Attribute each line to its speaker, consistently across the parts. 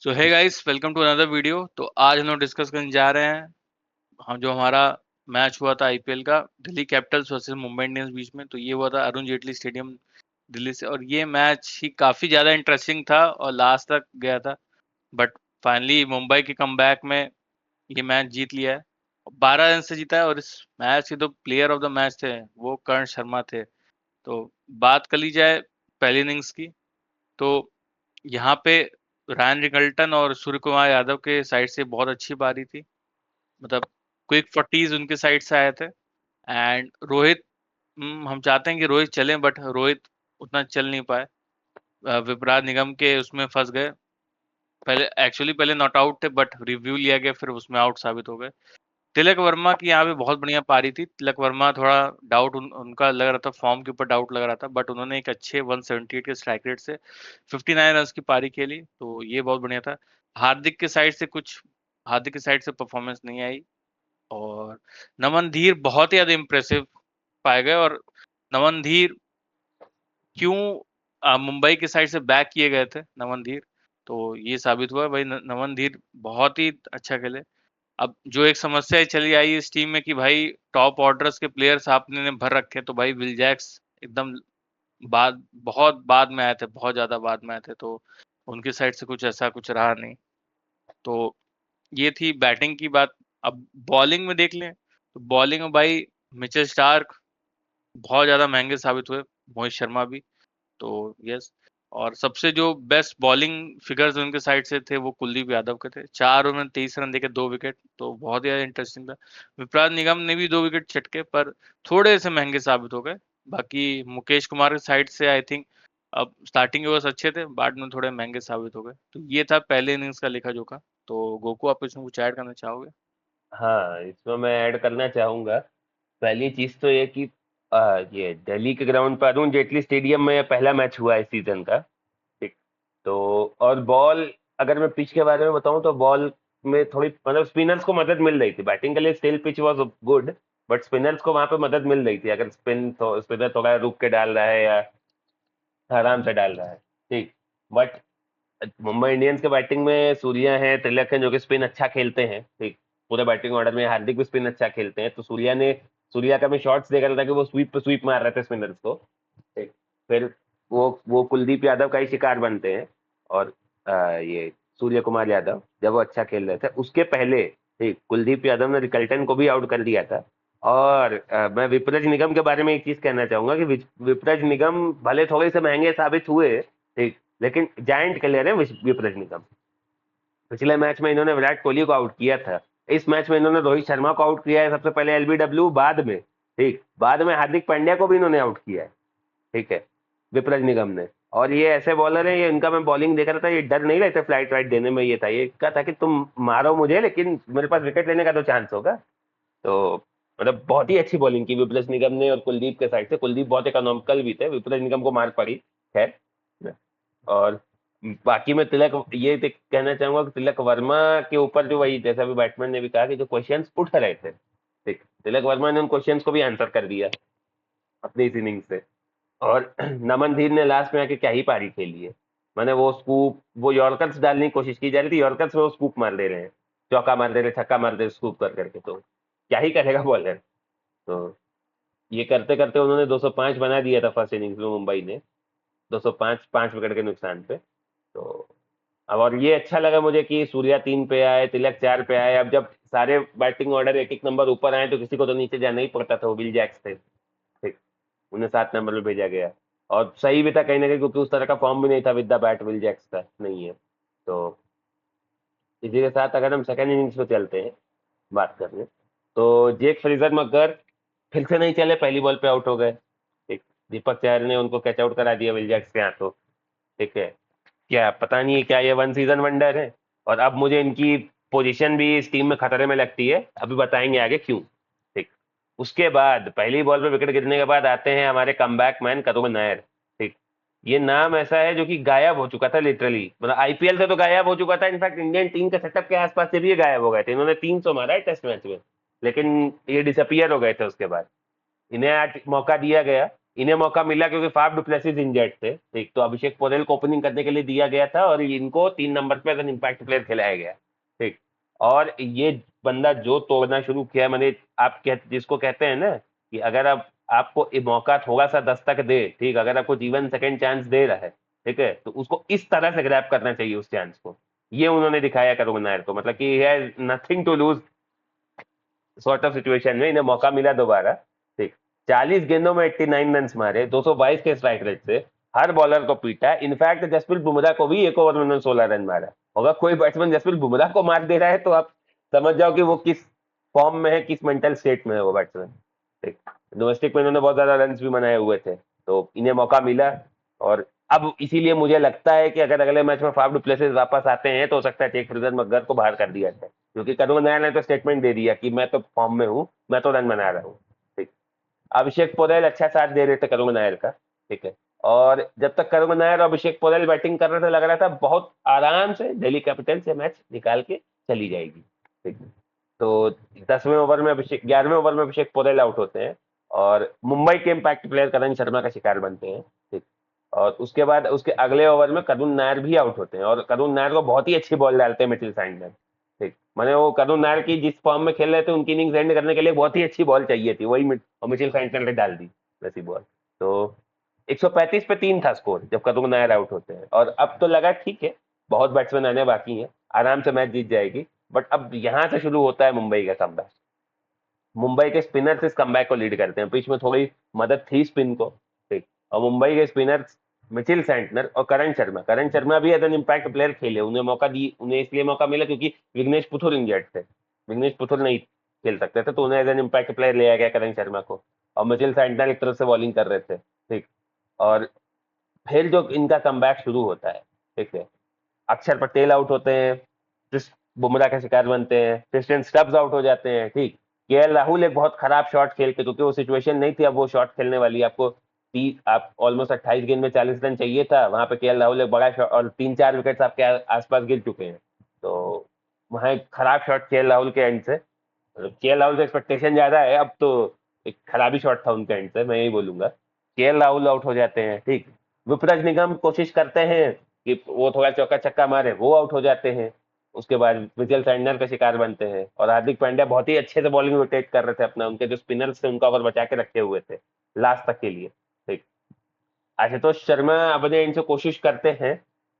Speaker 1: So hey guys, welcome to another video. तो आज हम लोग डिस्कस करने जा रहे हैं हम जो हमारा मैच हुआ था आईपीएल का, Delhi Capitals versus Mumbai Indians बीच में। तो ये हुआ था अरुण जेटली स्टेडियम दिल्ली से, और ये मैच ही काफी ज्यादा इंटरेस्टिंग था और लास्ट तक गया था। बट फाइनली मुंबई के कमबैक में ये मैच जीत लिया है, 12 रन से जीता है। और इस मैच के जो प्लेयर ऑफ द मैच थे वो कर्ण शर्मा थे। तो बात कर ली जाए पहली इनिंग्स की, तो यहाँ पे रायन रिकल्टन और सूर्य कुमार यादव के साइड से बहुत अच्छी पारी थी। मतलब क्विक 40s उनके साइड से आए थे। एंड रोहित, हम चाहते हैं कि रोहित चले, बट रोहित उतना चल नहीं पाए। विपराग निगम के उसमें फंस गए। पहले नॉट आउट थे, बट रिव्यू लिया गया, फिर उसमें आउट साबित हो गए। तिलक वर्मा की यहाँ पे बहुत बढ़िया पारी थी। तिलक वर्मा थोड़ा डाउट उनका लग रहा था, फॉर्म के ऊपर डाउट लग रहा था, बट उन्होंने एक अच्छे 178 के स्ट्राइक रेट से 59 रन की पारी खेली, तो ये बहुत बढ़िया था। हार्दिक के साइड से कुछ हार्दिक की साइड से परफॉर्मेंस नहीं आई। और नमन धीर बहुत ही ज्यादा इम्प्रेसिव पाए गए। और नमन धीर क्यों मुंबई के साइड से बैक किए गए थे नमन धीर, तो ये साबित हुआ भाई नमन धीर बहुत ही अच्छा खेले। अब जो एक समस्या चली आई इस टीम में कि भाई टॉप ऑर्डर्स के प्लेयर्स आपने ने भर रखे, तो भाई विल जैक्स एकदम बहुत बाद में आए थे, बहुत ज्यादा बाद में आए थे, तो उनकी साइड से कुछ ऐसा कुछ रहा नहीं। तो ये थी बैटिंग की बात। अब बॉलिंग में देख लें, तो बॉलिंग में भाई मिचेल स्टार्क बहुत ज्यादा महंगे साबित हुए, मोहित शर्मा भी। तो यस, और सबसे जो बेस्ट बॉलिंग फिगर्स उनके साइड से थे वो कुलदीप यादव के थे। 4 ओवर में 23 रन देके 2 विकेट, तो बहुत ही इंटरेस्टिंग था। विपराग निगम ने भी 2 विकेट छटके, पर थोड़े से महंगे साबित हो गए। बाकी मुकेश कुमार के साइड से आई थिंक अब स्टार्टिंग ओवर्स अच्छे थे, बाद में थोड़े महंगे साबित हो गए। तो ये था पहले इनिंग्स का लेखा जोखा। तो गोकू, आप इसमें कुछ ऐड करना चाहोगे?
Speaker 2: हाँ, इसमें मैं ऐड करना चाहूंगा। पहली चीज तो ये कि ये दिल्ली के ग्राउंड पर अरुण जेटली स्टेडियम में पहला मैच हुआ है इस सीजन का। ठीक। तो और बॉल, अगर मैं पिच के बारे में बताऊं तो बॉल में थोड़ी मतलब स्पिनर्स को मदद मिल रही थी। बैटिंग के लिए still pitch was good, but spinners को वहां पे मदद मिल रही थी। अगर स्पिनर थोड़ा रुक के डाल रहा है या आराम से डाल रहा है। ठीक। बट मुंबई इंडियंस के बैटिंग में सूर्या है, तिलक है, जो कि स्पिन अच्छा खेलते हैं। ठीक। पूरे बैटिंग ऑर्डर में हार्दिक भी स्पिन अच्छा खेलते हैं। तो सूर्या का मैं शॉट्स देख रहा था कि वो स्वीप पे स्वीप मार रहे थे स्पिनर्स को। ठीक। फिर वो कुलदीप यादव का ही शिकार बनते हैं। और ये सूर्य कुमार यादव जब वो अच्छा खेल रहे थे उसके पहले, ठीक, कुलदीप यादव ने रिकल्टन को भी आउट कर दिया था। और मैं विपरज निगम के बारे में एक चीज कहना चाहूंगा कि विपरज निगम भले थोड़े से महंगे साबित हुए, ठीक, लेकिन जायंट प्लेयर है विपरीत निगम। पिछले मैच में इन्होंने विराट कोहली को आउट किया था। इस मैच में इन्होंने रोहित शर्मा को आउट किया है, सबसे पहले एलबीडब्ल्यू, बाद में, ठीक, बाद में हार्दिक पांड्या को भी इन्होंने आउट किया है। ठीक है, विपरज निगम ने। और ये ऐसे बॉलर है, ये इनका मैं बॉलिंग देख रहा था, ये डर नहीं रहते फ्लाइट वाइट देने में। ये था, ये कहा था कि तुम मारो मुझे लेकिन मेरे पास विकेट लेने का तो चांस होगा। तो मतलब बहुत ही अच्छी बॉलिंग की विपरज निगम ने। और कुलदीप के साइड से, कुलदीप बहुत इकोनॉमिकल भी थे, विपरज निगम को मार पड़ी। खैर। और बाकी मैं कहना चाहूंगा कि तिलक वर्मा के ऊपर जो, वही जैसा भी बैट्समैन ने भी कहा कि जो क्वेश्चंस उठ रहे थे, ठीक, तिलक वर्मा ने उन क्वेश्चंस को भी आंसर कर दिया अपनी इस इनिंग से। और नमन धीर ने लास्ट में आके क्या ही पारी खेली है। मैंने वो यॉर्कर्स डालने की कोशिश की जा रही थी, यॉर्कर्स में वो स्कूप मार दे रहे हैं, चौका मार दे रहे, छक्का मार दे रहे स्कूप कर करके। तो क्या ही करेगा बॉलर। तो ये करते करते उन्होंने 205 बना दिया था फर्स्ट इनिंग्स में मुंबई ने, 205, 5 विकेट के नुकसान पे। तो अब और ये अच्छा लगा मुझे कि सूर्या 3 पे आए, तिलक 4 पे आए। अब जब सारे बैटिंग ऑर्डर एक एक नंबर ऊपर आए तो किसी को तो नीचे जाना ही पड़ता था, वो विल जैक्स थे। ठीक। उन्हें 7 नंबर पे भेजा गया। और सही भी था कहीं ना कहीं, क्योंकि उस तरह का फॉर्म भी नहीं था with the bat, Will Jacks का नहीं है। तो इसी के साथ अगर हम सेकंड इनिंग्स पे चलते हैं बात करने, तो जेक फ्रीजर मगर फिर से नहीं चले, पहली बॉल पे आउट हो गए। ठीक। दीपक चहर ने उनको कैच आउट करा दिया विल जैक्स के हाथों। ठीक है। क्या पता नहीं क्या ये वन सीजन वंडर है। और अब मुझे इनकी पोजीशन भी इस टीम में खतरे में लगती है, अभी बताएंगे आगे क्यों। ठीक। उसके बाद पहली बॉल पे विकेट गिरने के बाद आते हैं हमारे कमबैक मैन करुण नायर। ठीक। ये नाम ऐसा है जो कि गायब हो चुका था लिटरली, मतलब आईपीएल से तो गायब हो चुका था, इनफैक्ट इंडियन टीम के सेटअप के आसपास से भी ये गायब हो गए थे। इन्होंने 300 मारा है टेस्ट मैच में, लेकिन ये डिसअपियर हो गए थे उसके बाद। इन्हें आज मौका दिया गया। इन्हें मौका मिला क्योंकि फाफ डुप्लेसिस इंजर्ड थे, ठीक, तो अभिषेक पोरेल को ओपनिंग करने के लिए दिया गया था और इनको 3 नंबर पे एज एन इम्पैक्ट प्लेयर खिलाया गया, ठीक। और ये बंदा जो तोड़ना शुरू किया, मैंने जिसको कहते हैं ना कि अगर आप आपको ये मौका थोड़ा सा दस्तक दे, ठीक, अगर आपको जीवन सेकंड चांस दे रहा है, ठीक है, तो उसको इस तरह से ग्रैब करना चाहिए उस चांस को। ये उन्होंने दिखाया करुण नायर को, मतलब कि है nothing to lose sort of situation में इन्हें मौका मिला दोबारा, ठीक। 40 गेंदों में 89 रन मारे, 222 के स्ट्राइक रेट से, हर बॉलर को पीटा। इनफैक्ट जसप्रीत बुमराह को भी एक ओवर में उन्होंने 16 रन मारा। अगर कोई बैट्समैन जसप्रीत बुमराह को मार दे रहा है तो आप समझ जाओ कि वो किस फॉर्म में है, किस मेंटल स्टेट में है वो बैट्समैन, ठीक। डोमेस्टिक में इन्होंने बहुत ज्यादा रन भी बनाए हुए थे, तो इन्हें मौका मिला। और अब इसीलिए मुझे लगता है कि अगर अगले मैच में फाफ डुप्लेसिस वापस आते हैं तो हो सकता है टेक फ्रिजर मगर को बाहर कर दिया जाए, क्योंकि करुण नायर ने तो स्टेटमेंट दे दिया कि मैं तो फॉर्म में हूँ, मैं तो रन बना रहा हूँ, ठीक। अभिषेक पोरेल अच्छा साथ दे रहे थे करुण नायर का, ठीक है। और जब तक करुण नायर और अभिषेक पोरेल बैटिंग कर रहे थे, लग रहा था बहुत आराम से दिल्ली कैपिटल से मैच निकाल के चली जाएगी, ठीक। तो 10वें ओवर में अभिषेक 11वें ओवर में अभिषेक पोरेल आउट होते हैं और मुंबई के इम्पैक्ट प्लेयर करण शर्मा का शिकार बनते हैं, ठीक। और उसके बाद उसके अगले ओवर में करुण नायर भी आउट होते हैं और करुण नायर को बहुत ही अच्छी बॉल डालते हैं मिचेल सैंटनर, ठीक। मैंने वो करुण नायर की जिस फॉर्म में खेल रहे थे उनकी इनिंग्स एंड करने के लिए बहुत ही अच्छी बॉल चाहिए थी, वही मिचेल सैंटनर ने डाल दी वैसी बॉल। तो 135 पे 3 था स्कोर जब करुण नायर आउट होते हैं, और अब तो लगा ठीक है बहुत बैट्समैन आने बाकी हैं, आराम से मैच जीत जाएगी। बट अब यहां से शुरू होता है मुंबई का कमबैक। मुंबई के स्पिनर्स इस कमबैक को लीड करते हैं, पिच में थोड़ी मदद थी स्पिन को, ठीक। और मुंबई के स्पिनर्स मिचेल सैंटनर और करण शर्मा भी एज एन इम्पैक्ट प्लेयर खेले, उन्हें इसलिए मौका मिला क्योंकि विघ्नेश पुथुर इंजर्ड थे, विघ्नेश पुथुर नहीं खेल सकते थे, तो उन्हें एज एन इम्पैक्ट प्लेयर लिया गया करण शर्मा को। और मिचेल सैंटनर एक तरफ से बॉलिंग कर रहे थे, ठीक। और फिर जो इनका कमबैक शुरू होता है, ठीक है, अक्षर पटेल आउट होते हैं, बुमराह का शिकार बनते हैं, क्रिस्टियन स्टब्स आउट हो जाते हैं, ठीक। केएल राहुल एक बहुत खराब शॉट खेल के, क्योंकि वो सिचुएशन नहीं थी अब वो शॉट खेलने वाली, आपको 30 आप ऑलमोस्ट 28 गेंद में 40 रन चाहिए था, वहां पे केएल राहुल एक बड़ा शॉट और 3-4 विकेट आपके आसपास गिर चुके हैं, तो वहां एक खराब शॉट केएल राहुल के एंड से। केएल राहुल से एक्सपेक्टेशन ज्यादा है, अब तो एक खराबी शॉट था उनके एंड से, मैं यही बोलूंगा। केएल राहुल आउट हो जाते हैं, ठीक। विपराज निगम कोशिश करते हैं कि वो थोड़ा चौका छक्का मारे, वो आउट हो जाते हैं। उसके बाद मिचेल सैंटनर का शिकार बनते हैं और हार्दिक पांड्या बहुत ही अच्छे से बॉलिंग रोटेट कर रहे थे अपना, उनके जो स्पिनर्स थे उनका ओवर बचा के रखे हुए थे लास्ट तक के लिए, ठीक। आशुतोष शर्मा अपने एंड से कोशिश करते हैं,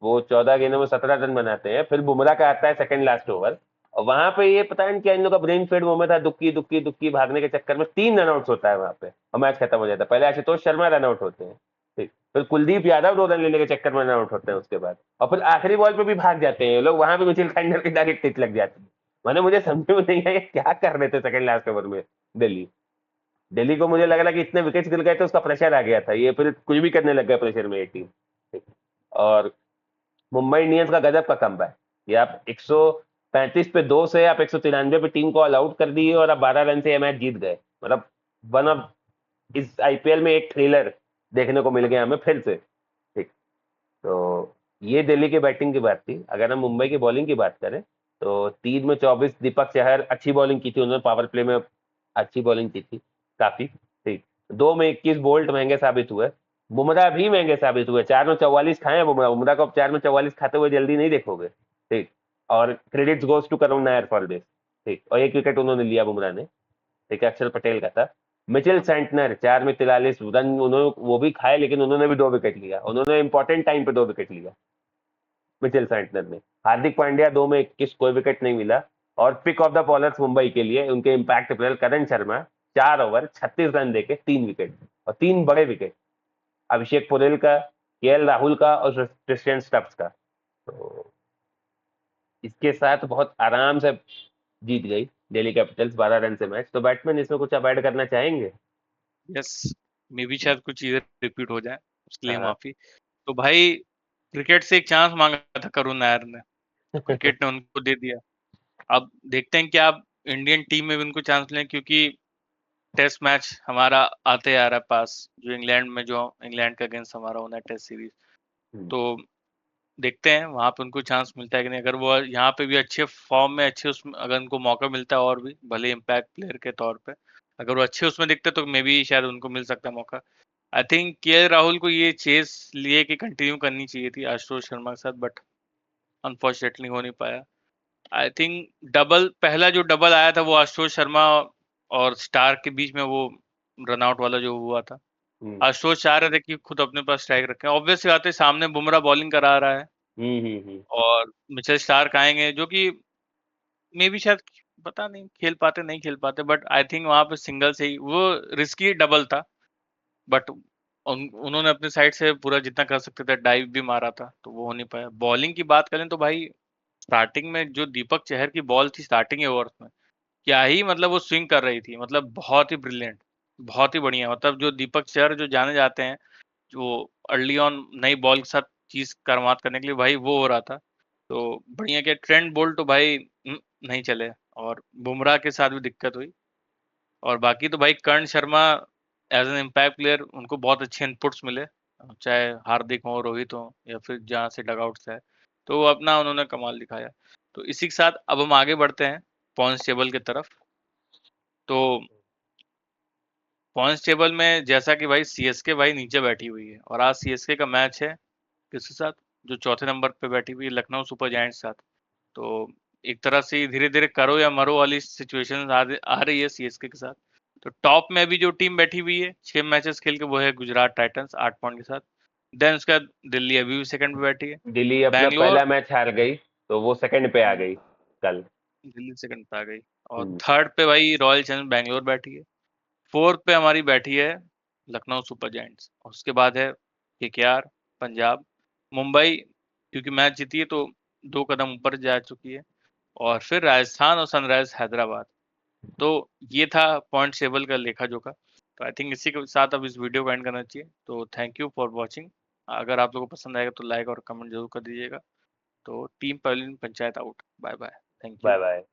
Speaker 2: वो 14 गेंदों में 17 रन बनाते हैं। फिर बुमराह का आता है सेकंड लास्ट ओवर, और वहां पे ये पता नहीं क्या इन लोगों का ब्रेन फेड मोमेंट था, दुक्की दुक्की दुक्की भागने के चक्कर में 3 रन आउट होता है वहां पे और मैच खत्म हो जाता है। पहले आशुतोष शर्मा रन आउट होते हैं, ठीक। फिर कुलदीप यादव 2 रन लेने के चक्कर में रन आउट होते हैं उसके बाद, और फिर आखिरी बॉल पे भी भाग जाते हैं ये लोग, वहां पे मिचेल सैंटनर की डायरेक्ट टिच लग जाती है। मैंने मुझे समझ में नहीं आया क्या कर रहे थे सेकंड लास्ट ओवर में दिल्ली। दिल्ली को मुझे लग रहा कि इतने विकेट्स गिर गए थे उसका प्रेशर आ गया था, ये फिर कुछ भी करने लग गया प्रेशर में ये टीम, ठीक। और मुंबई इंडियंस का गजब का कमबैक, ये आप 135 पे 2 से आप 193 पे टीम को ऑल आउट कर दिए और आप 12 रन से ये मैच जीत गए। मतलब वन ऑफ इस आईपीएल में एक थ्रिलर देखने को मिल गया हमें फिर से, ठीक। तो ये दिल्ली की बैटिंग की बात थी। अगर हम मुंबई की बॉलिंग की बात करें तो 3 में 24 दीपक चहर अच्छी बॉलिंग की थी, उन्होंने पावर प्ले में अच्छी बॉलिंग की थी काफी, ठीक। 2 में 21 बोल्ट महंगे साबित हुए, बुमराह भी महंगे साबित हुए, 4 में 44 खाए हैं बुमराह को आप 4 में 44 खाते हुए जल्दी नहीं देखोगे, ठीक। और credits goes to Karun Nair for this, ठीक। और 1 विकेट उन्होंने लिया बुमराह ने, ठीक है, अक्षर पटेल का था। मिचेल सैंटनर 4 में 43 रन उन्होंने वो भी खाए, लेकिन उन्होंने भी 2 विकेट लिया, उन्होंने इंपॉर्टेंट टाइम पे 2 विकेट लिया मिचेल सैंटनर ने। हार्दिक पांड्या 2 में 21, कोई विकेट नहीं मिला। और pick of the bowlers Mumbai के लिए उनके impact player Karan Sharma 4 over 36 run देके 3 विकेट, और 3 बड़े विकेट अभिषेक पोरेल का, केएल राहुल का और क्रिस्टियन स्टब्स का। तो इसके साथ बहुत आराम से जीत गई दिल्ली कैपिटल्स 12 रन से मैच। तो बैट्समैन इसमें कुछ अब ऐड करना चाहेंगे?
Speaker 1: यस, मे बी शायद कुछ चीजें रिपीट हो जाए, उसके लिए
Speaker 2: हाँ।
Speaker 1: माफी। तो भाई, क्रिकेट से एक चांस मांगा था करुण नायर ने, क्रिकेट ने उनको दे दिया। अब देखते हैं कि आप इंडियन टीम में भी उनको चांस लें, क्योंकि टेस्ट मैच हमारा आते आ रहा है पास, जो इंग्लैंड का अगेंस्ट हमारा होना है टेस्ट सीरीज। तो देखते हैं वहां पे उनको चांस मिलता है कि नहीं। अगर वो यहाँ पे भी अच्छे फॉर्म में, अच्छे उसमें अगर उनको मौका मिलता है और भी, भले इम्पैक्ट प्लेयर के तौर पे, अगर वो अच्छे उसमें दिखते तो मे बी शायद उनको मिल सकता है मौका। आई थिंक के राहुल को ये चेस लिए कि कंटिन्यू करनी चाहिए थी आशुतोष शर्मा के साथ, बट अनफॉर्चुनेटली हो नहीं पाया। आई थिंक डबल, पहला जो डबल आया था वो आशुतोष शर्मा और स्टार के बीच में, वो रनआउट वाला जो हुआ था,
Speaker 2: हम्म
Speaker 1: आशुतोष चाह रहे थे कि खुद अपने पास स्ट्राइक रखें। ऑब्वियस बात है, सामने बुमराह बॉलिंग करा रहा है
Speaker 2: हम्म।
Speaker 1: और मिचेल स्टार्क आएंगे, जो कि मे भी शायद, पता नहीं खेल पाते नहीं खेल पाते, बट आई थिंक वहां पे सिंगल से ही वो रिस्की डबल था। बट उन्होंने अपने साइड से पूरा जितना कर सकते थे डाइव भी मारा था, तो वो हो नहीं पाया। बॉलिंग की बात करें तो भाई, स्टार्टिंग में जो दीपक चहर की बॉल थी स्टार्टिंग के ओवर्स में, क्या ही मतलब वो स्विंग कर रही थी, मतलब बहुत ही ब्रिलियंट, बहुत ही बढ़िया। मतलब जो दीपक चहर जो जाने जाते हैं, जो अर्ली ऑन नई बॉल के साथ चीज करमात करने के लिए, भाई वो हो रहा था। तो बढ़िया के ट्रेंड बोल्ट तो भाई नहीं चले, और बुमराह के साथ भी दिक्कत हुई। और बाकी तो भाई Karn Sharma as an impact player, उनको बहुत अच्छे इनपुट्स मिले, चाहे हार्दिक हो, रोहित हो, या फिर जहाँ से डगआउट से है, तो वो अपना उन्होंने कमाल दिखाया। तो इसी के साथ अब हम आगे बढ़ते हैं पॉइंट्स टेबल की तरफ। तो पॉइंट्स टेबल में जैसा कि भाई सीएसके भाई नीचे बैठी हुई है, और आज सीएसके का मैच है किसके साथ, जो चौथे नंबर पे बैठी हुई है, लखनऊ सुपर जायंट्स के साथ। तो एक तरह से धीरे धीरे करो या मरो वाली सिचुएशन आ रही है सीएसके के साथ। तो टॉप में अभी जो टीम बैठी हुई है 6 मैचेस खेल के, वो है गुजरात टाइटंस 8 पॉइंट के साथ। देन उसके बाद दिल्ली अभी भी सेकंड पे बैठी है।
Speaker 2: दिल्ली अपना
Speaker 1: बैंगलोर,
Speaker 2: पहला मैच हार गई, तो वो सेकंड पे आ
Speaker 1: हम्म,
Speaker 2: गई कल।
Speaker 1: दिल्ली सेकंड पे आ गई। और
Speaker 2: हम्म
Speaker 1: थर्ड पे भाई रॉयल चैलेंजर्स बैंगलोर बैठी है। फोर्थ पे हमारी बैठी है लखनऊ सुपर जायंट्स, और उसके बाद है केकेआर, पंजाब, मुंबई, क्योंकि मैच जीती है तो 2 कदम ऊपर जा चुकी है, और फिर राजस्थान और सनराइज हैदराबाद। तो ये था पॉइंट टेबल का लेखा जोखा। तो आई थिंक इसी के साथ अब इस वीडियो को एंड करना चाहिए। तो थैंक यू फॉर वॉचिंग। अगर आप लोगों को पसंद आएगा तो लाइक और कमेंट जरूर कर दीजिएगा। तो team pavilion panchayat out. Bye bye. Thank
Speaker 2: bye
Speaker 1: you.
Speaker 2: Bye.